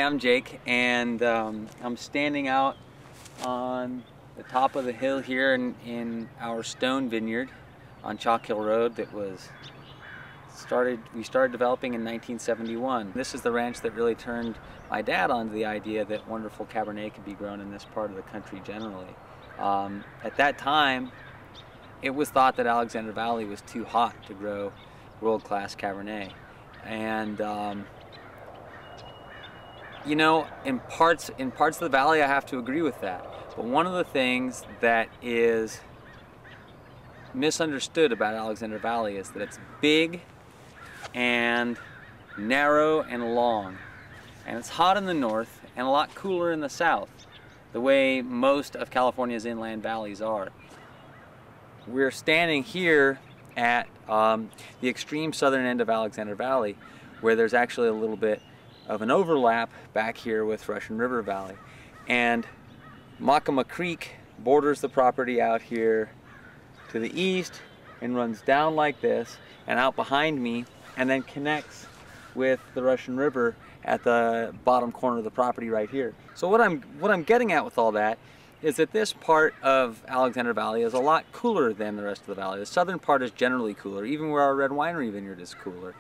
I'm Jake, and I'm standing out on the top of the hill here in our stone vineyard on Chalk Hill Road that we started developing in 1971. This is the ranch that really turned my dad onto the idea that wonderful Cabernet could be grown in this part of the country generally. At that time, it was thought that Alexander Valley was too hot to grow world-class Cabernet. And you know, in parts of the valley I have to agree with that. But one of the things that is misunderstood about Alexander Valley is that it's big and narrow and long. And it's hot in the north and a lot cooler in the south, the way most of California's inland valleys are. We're standing here at the extreme southern end of Alexander Valley, where there's actually a little bit of an overlap back here with Russian River Valley. And Makama Creek borders the property out here to the east and runs down like this and out behind me, and then connects with the Russian River at the bottom corner of the property right here. So what I'm getting at with all that is that this part of Alexander Valley is a lot cooler than the rest of the valley. The southern part is generally cooler, even where our red winery vineyard is cooler,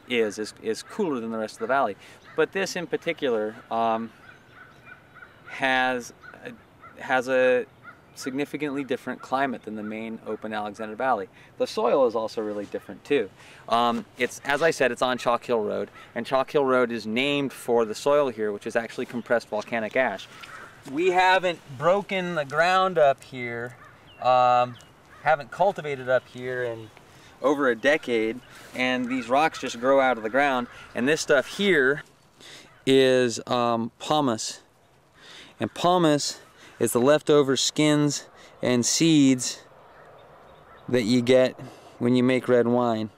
is cooler than the rest of the valley. But this in particular has a significantly different climate than the main open Alexander Valley. The soil is also really different too. As I said, it's on Chalk Hill Road, and Chalk Hill Road is named for the soil here, which is actually compressed volcanic ash. We haven't broken the ground up here, haven't cultivated up here in over a decade, and these rocks just grow out of the ground. And this stuff here is pumice, and pumice is the leftover skins and seeds that you get when you make red wine.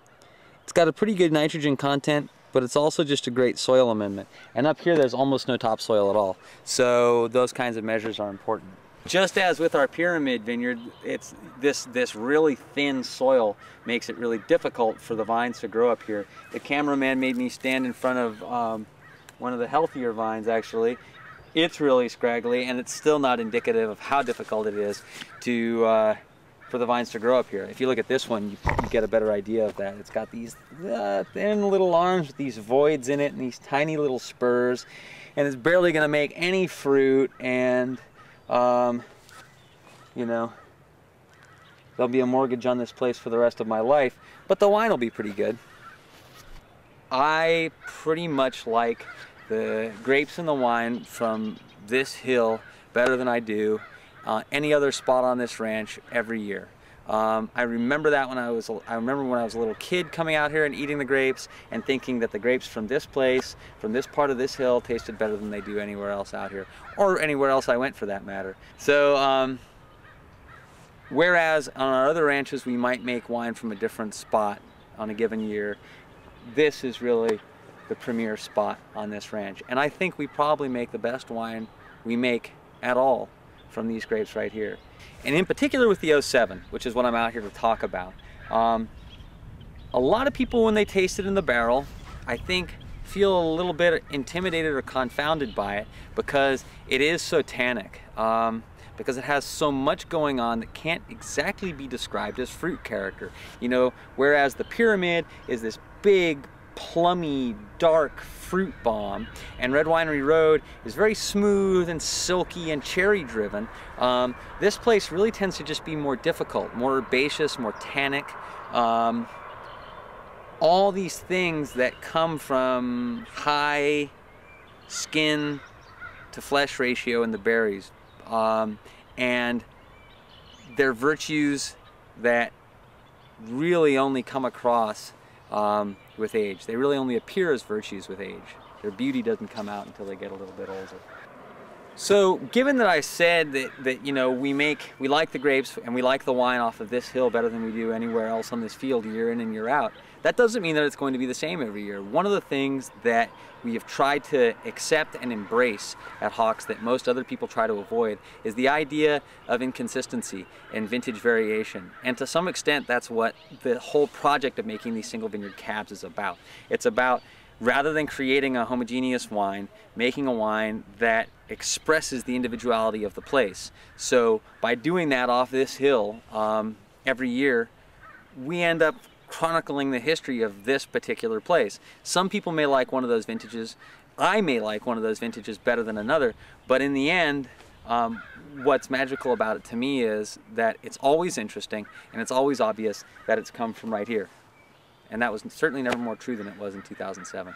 It's got a pretty good nitrogen content, but it's also just a great soil amendment. And up here there's almost no topsoil at all. So those kinds of measures are important. Just as with our pyramid vineyard, it's this really thin soil makes it really difficult for the vines to grow up here. The cameraman made me stand in front of one of the healthier vines actually. It's really scraggly, and it's still not indicative of how difficult it is to for the vines to grow up here. If you look at this one, you get a better idea of that. It's got these thin little arms with these voids in it and these tiny little spurs, and it's barely going to make any fruit, and you know, there'll be a mortgage on this place for the rest of my life, but the wine will be pretty good. I pretty much like the grapes and the wine from this hill better than I do any other spot on this ranch every year. I remember that when I remember when I was a little kid coming out here and eating the grapes and thinking that the grapes from this place, from this part of this hill, tasted better than they do anywhere else out here, or anywhere else I went for that matter. So whereas on our other ranches we might make wine from a different spot on a given year, this is really the premier spot on this ranch. And I think we probably make the best wine we make at all from these grapes right here. And in particular with the 07, which is what I'm out here to talk about. A lot of people, when they taste it in the barrel, I think feel a little bit intimidated or confounded by it because it is so tannic. Because it has so much going on that can't exactly be described as fruit character. You know, whereas the pyramid is this big, plummy, dark fruit bomb, and Red Winery Road is very smooth and silky and cherry driven. This place really tends to just be more difficult, more herbaceous, more tannic. All these things that come from high skin to flesh ratio in the berries, and they're virtues that really only come across with age. They really only appear as virtues with age. Their beauty doesn't come out until they get a little bit older. So given that I said that you know, we like the grapes and we like the wine off of this hill better than we do anywhere else on this field year in and year out, that doesn't mean that it's going to be the same every year. One of the things that we have tried to accept and embrace at Hawkes that most other people try to avoid is the idea of inconsistency and vintage variation. And to some extent, that's what the whole project of making these single vineyard cabs is about. It's about rather than creating a homogeneous wine, making a wine that expresses the individuality of the place. So by doing that off this hill every year, we end up chronicling the history of this particular place. Some people may like one of those vintages. I may like one of those vintages better than another, but in the end, what's magical about it to me is that it's always interesting and it's always obvious that it's come from right here. And that was certainly never more true than it was in 2007.